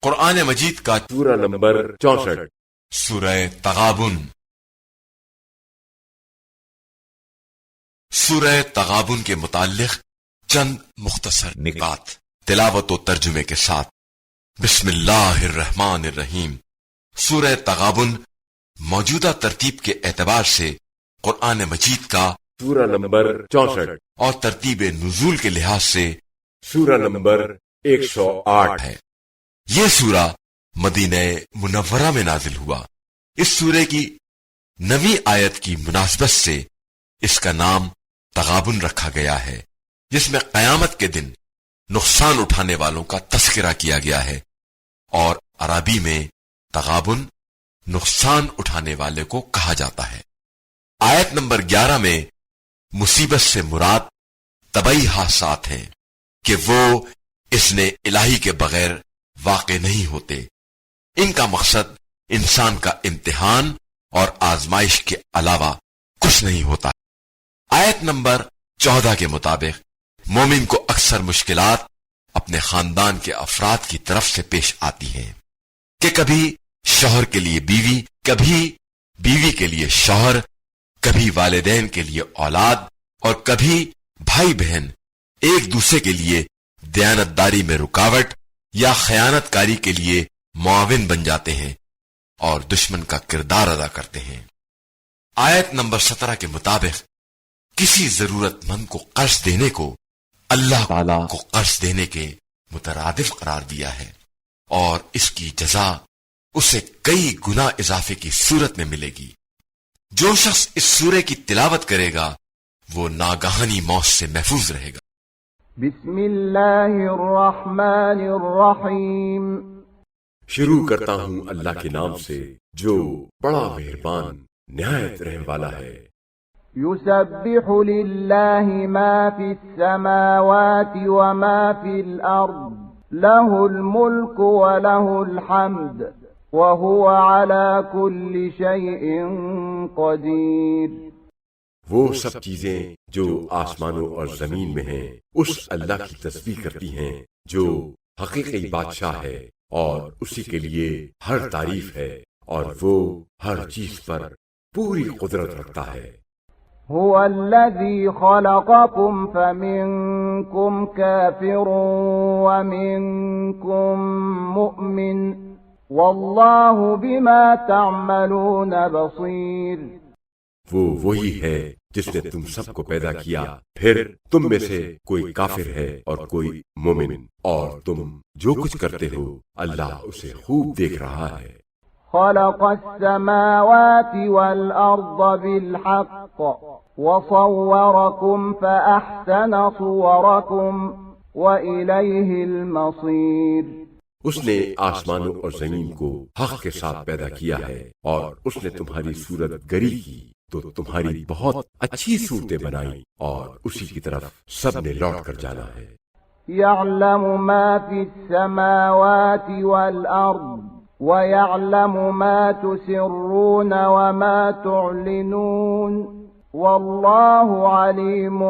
قرآن مجید کا سورہ نمبر 64 سورہ تغابن۔ سورہ تغابن کے متعلق چند مختصر نکات تلاوت و ترجمے کے ساتھ۔ بسم اللہ الرحمن الرحیم۔ سورہ تغابن موجودہ ترتیب کے اعتبار سے قرآن مجید کا سورہ نمبر 64 اور ترتیب نزول کے لحاظ سے سورہ نمبر 108 ہے۔ یہ سورہ مدینہ منورہ میں نازل ہوا۔ اس سورے کی 9ویں آیت کی مناسبت سے اس کا نام تغابن رکھا گیا ہے، جس میں قیامت کے دن نقصان اٹھانے والوں کا تذکرہ کیا گیا ہے، اور عربی میں تغابن نقصان اٹھانے والے کو کہا جاتا ہے۔ آیت نمبر 11 میں مصیبت سے مراد طبعی حادثات ہیں کہ وہ اذن الہی کے بغیر واقع نہیں ہوتے۔ ان کا مقصد انسان کا امتحان اور آزمائش کے علاوہ کچھ نہیں ہوتا۔ آیت نمبر 14 کے مطابق مومن کو اکثر مشکلات اپنے خاندان کے افراد کی طرف سے پیش آتی ہیں کہ کبھی شوہر کے لیے بیوی، کبھی بیوی کے لیے شوہر، کبھی والدین کے لیے اولاد، اور کبھی بھائی بہن ایک دوسرے کے لیے دیانتداری میں رکاوٹ یا خیانت کاری کے لیے معاون بن جاتے ہیں اور دشمن کا کردار ادا کرتے ہیں۔ آیت نمبر 17 کے مطابق کسی ضرورت مند کو قرض دینے کو اللہ تعالیٰ کو قرض دینے کے مترادف قرار دیا ہے، اور اس کی جزا اسے کئی گنا اضافے کی صورت میں ملے گی۔ جو شخص اس سورے کی تلاوت کرے گا وہ ناگہانی موت سے محفوظ رہے گا۔ بسم اللہ الرحمن الرحیم۔ شروع کرتا ہوں اللہ کے نام سے جو بڑا مہربان نہایت رحم والا ہے۔ یسبح للہ ما فی السماوات وما فی الارض له الملک وله الحمد وهو على كل شيء قدیر۔ وہ سب چیزیں جو آسمانوں اور زمین میں ہیں اس اللہ کی تسبیح کرتی ہیں جو حقیقی بادشاہ ہے، اور اسی کے لیے ہر تعریف ہے، اور وہ ہر چیز پر پوری قدرت رکھتا ہے۔ هو الذي خلقكم فمنكم كافر ومنكم مؤمن والله بما تعملون بصير۔ وہ وہی ہے جس نے تم سب کو پیدا کیا، پھر تم میں سے کوئی کافر ہے اور کوئی مومن، اور تم جو کچھ کرتے ہو اللہ اسے خوب دیکھ رہا ہے۔ خلق السماوات والأرض بالحق وصوركم فأحسن صوركم وإليه المصير۔ اس نے آسمانوں اور زمین کو حق کے ساتھ پیدا کیا ہے، اور اس نے تمہاری صورت گری کی تو تمہاری بہت اچھی صورتیں بنائی، اور اسی کی طرف سب نے لوٹ کر جانا ہے۔ يعلم ما في السماوات والأرض ويعلم ما تسرون وما تعلنون والله عليم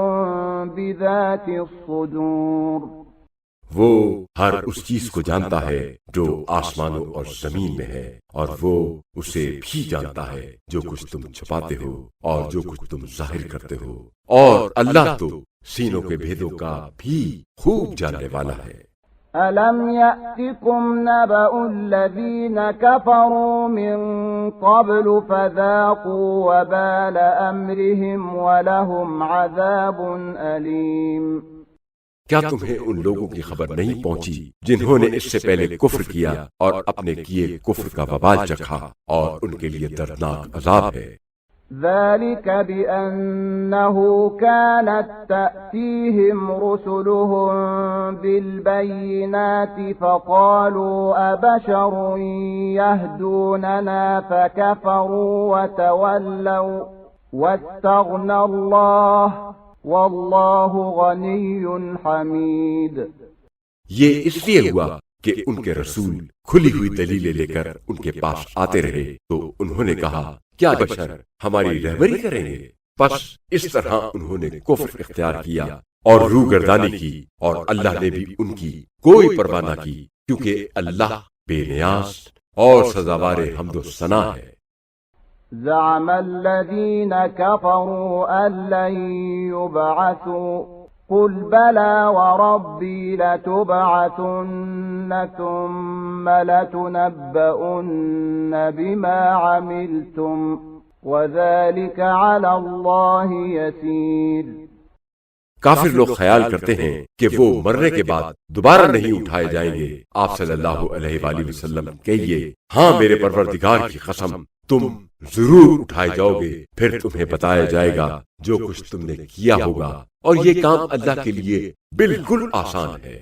بذات الصدور۔ وہ ہر اس چیز کو جانتا ہے جو آسمانوں اور زمین میں ہے، اور وہ اسے بھی جانتا ہے جو کچھ تم چھپاتے ہو اور جو کچھ تم ظاہر کرتے ہو، اور اللہ تو سینوں کے بھیدوں کا بھی خوب جاننے والا ہے۔ أَلَمْ يَأْتِكُمْ نَبَأُ الَّذِينَ كَفَرُوا مِن قَبْلُ فَذَاقُوا وَبَالَ أَمْرِهِمْ وَلَهُمْ عَذَابٌ أَلِيمٌ۔ کیا تمہیں ان لوگوں کی خبر نہیں پہنچی جنہوں نے اس سے پہلے کفر کیا اور اپنے کیے کفر کا وبال چکھا، اور ان کے لیے دردناک عذاب ہے۔ ذلك بأنه كانت تأتيهم رسلهم بالبينات فقالوا أبشر يهدوننا فكفروا وتولوا واستغنى الله والله غني حميد۔ یہ اس لیے ہوا کہ ان کے رسول کھلی ہوئی دلیلیں لے کر ان کے پاس آتے رہے تو انہوں نے کہا کیا بشر ہماری رہبری کریں گے؟ پس اس طرح انہوں نے کفر اختیار کیا اور روگردانی کی، اور اللہ نے بھی ان کی کوئی پرواہ نہ کی، کیونکہ اللہ بے نیاز اور سزاوار حمد و ثنا ہے۔ زعم الذين كفروا أن لن يبعثوا قل بلى وربي لتبعثن ثم لتنبؤن بما عملتم وذلك على الله يسير۔ کافر لوگ خیال کرتے ہیں کہ وہ مرنے کے بعد دوبارہ نہیں اٹھائے جائیں گے۔ آپ صلی اللہ علیہ وآلہ وسلم کہیے، ہاں میرے پروردگار کی قسم، تم ضرور اٹھائے جاؤ گے، پھر تمہیں بتایا جائے گا جو کچھ تم نے کیا ہوگا، اور یہ کام اللہ کے لیے بالکل آسان ہے۔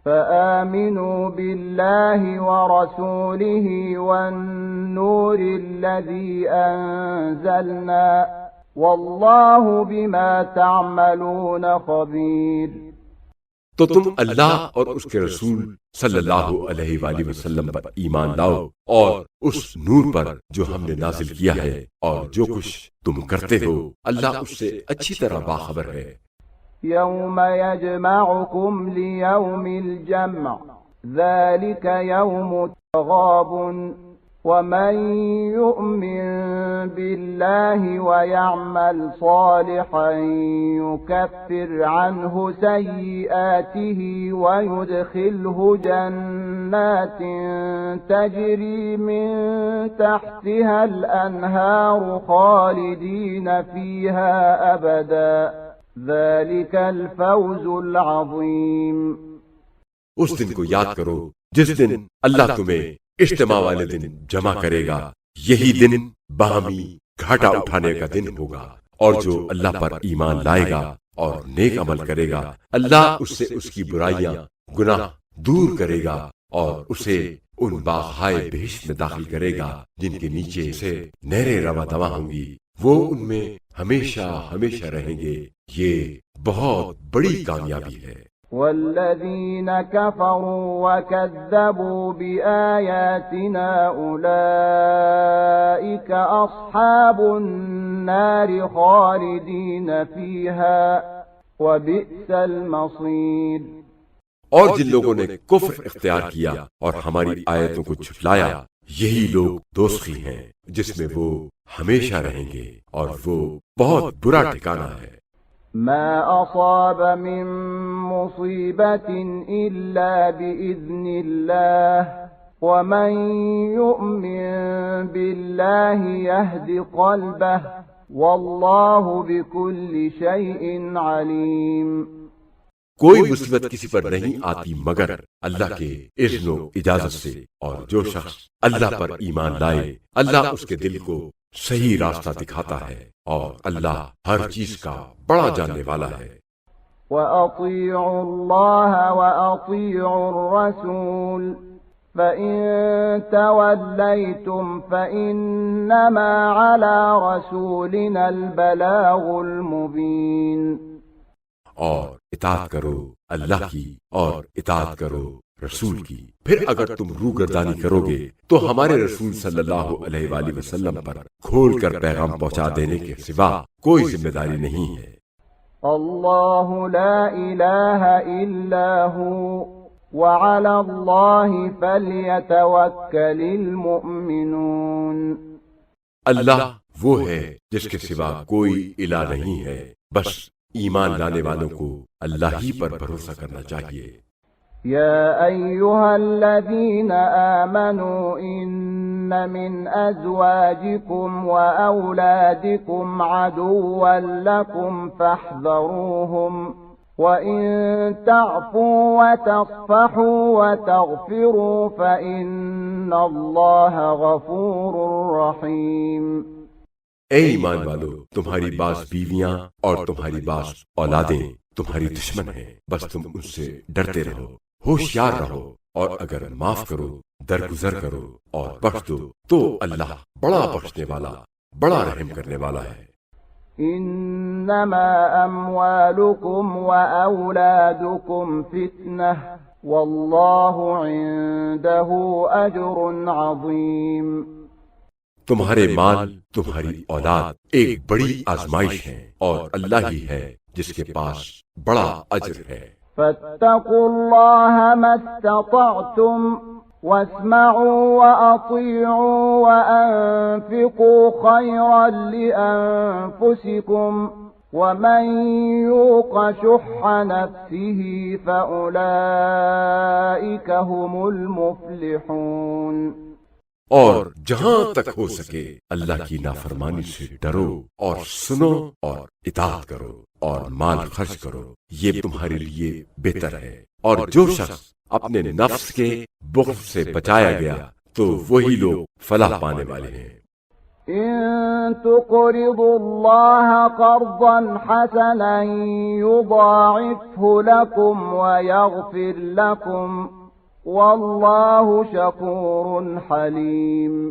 فآمنوا بالله ورسوله والنور الذي أنزلنا والله بما تعملون خبير۔ تو تم اللہ اور اس کے رسول صلی اللہ علیہ وآلہ وسلم پر ایمان لاؤ اور اس نور پر جو ہم نے نازل کیا ہے، اور جو کچھ تم کرتے ہو اللہ اس سے اچھی طرح باخبر ہے۔ يوم يجمعكم ليوم الجمع ذلك يوم التغابن ومن يؤمن بالله ويعمل صالحا يكفر عنه سيئاته ويدخله جنات تجري من تحتها الأنهار خالدين فيها أبدا ذلك الفوز العظیم۔ اس دن کو یاد کرو جس دن اللہ تمہیں اجتماع والے دن جمع کرے گا، یہی دن باہمی گھاٹا اٹھانے کا دن ہوگا، اور جو اللہ پر ایمان لائے گا اور نیک عمل کرے گا اللہ اس سے اس کی برائیاں گناہ دور کرے گا اور اسے ان باغہائے بہشت میں داخل کرے گا جن کے نیچے سے نہریں رواں دواں ہوں گی، وہ ان میں ہمیشہ ہمیشہ رہیں گے۔ یہ بہت بڑی کامیابی ہے۔ والذین کفروا وکذبوا بآیاتنا اولئک اصحاب النار خالدین فیہا وبئس المصیر۔ اور جن لوگوں نے کفر اختیار کیا اور ہماری آیتوں کو جھٹلایا، یہی لوگ دوزخی ہیں جس میں وہ ہمیشہ رہیں گے، اور وہ بہت برا ٹھکانہ ہے۔ ما اصاب من مصیبت الا باذن اللہ ومن یؤمن باللہ یہد قلبہ واللہ بکل شیء علیم۔ کوئی مصیبت کسی پر نہیں آتی مگر اللہ کے اذن و اجازت سے، اور جو شخص اللہ پر ایمان لائے اللہ اس کے دل کو صحیح راستہ دکھاتا ہے، اور اللہ ہر چیز کا بڑا جاننے والا ہے۔ وَأَطِيعُوا اللَّهَ وَأَطِيعُوا الرَّسُولَ فَإِن تَوَلَّيْتُمْ فَإِنَّمَا عَلَى رَسُولِنَا الْبَلَاغُ الْمُبِينُ۔ اور اطاعت کرو اللہ کی اور اطاعت کرو رسول کی، پھر اگر تم روگردانی کرو گے تو ہمارے رسول صلی اللہ علیہ وآلہ وسلم پر کھول کر پیغام پہنچا دینے کے سوا کوئی ذمہ داری نہیں ہے۔ اللہ لا الہ الا ہو وعلی اللہ فلیتوکل المؤمنون۔ اللہ وہ ہے جس کے سوا کوئی الہ نہیں ہے، بس ایمان لانے والوں کو اللہ ہی پر بھروسہ کرنا چاہیے۔ یا ایہا الذین آمنوا ان من ازواجکم واولادکم عدوا لکم فاحذروہم وَإِن تَعْفُوا وَتَصْفَحُوا وَتَغْفِرُوا فَإِنَّ اللَّهَ غَفُورٌ رَحِيمٌ۔ اے ایمان والو، تمہاری بعض بیویاں اور تمہاری بعض اولادیں تمہاری دشمن ہیں، بس تم ان سے ڈرتے رہو، ہوشیار رہو، اور اگر معاف کرو، درگزر کرو اور بخش دو تو اللہ بڑا بخشنے والا، بڑا رحم کرنے والا ہے۔ انما اموالکم واولادکم فتنہ واللہ عنده اجر عظیم۔ تمہارے مال، تمہاری اولاد ایک بڑی آزمائش ہے، اور اللہ ہی ہے جس کے پاس بڑا اجر ہے۔ فاتقوا اللہ ما استطعتم واسمعوا وأطيعوا وأنفقوا خيرا لأنفسكم ومن يوق شح نفسه فأولئك هم المفلحون۔ اور جہاں تک ہو سکے اللہ کی نافرمانی سے ڈرو اور سنو اور اطاعت کرو اور مال خرچ کرو، یہ تمہارے لیے بہتر ہے۔ اور جو شخص اپنے نفس کے بخل سے بچایا گیا تو وہی لوگ فلاح پانے والے ہیں۔ إن تقرضوا الله قرضا حسنا يضاعفه لكم ويغفر لكم والله شكور حليم۔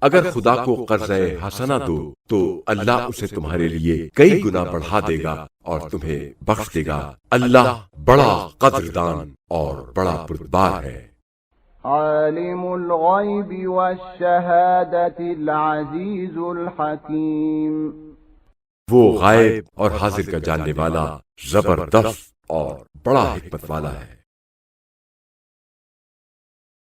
اگر خدا کو قرض حسنہ دو تو اللہ اسے تمہارے لیے کئی گنا بڑھا دے گا اور تمہیں بخش دے گا۔ اللہ بڑا قدردان اور بڑا بردبار ہے۔ عالم الغیب والشہادة العزیز الحکیم۔ وہ غائب اور حاضر کا جاننے والا، زبردست اور بڑا حکمت والا ہے۔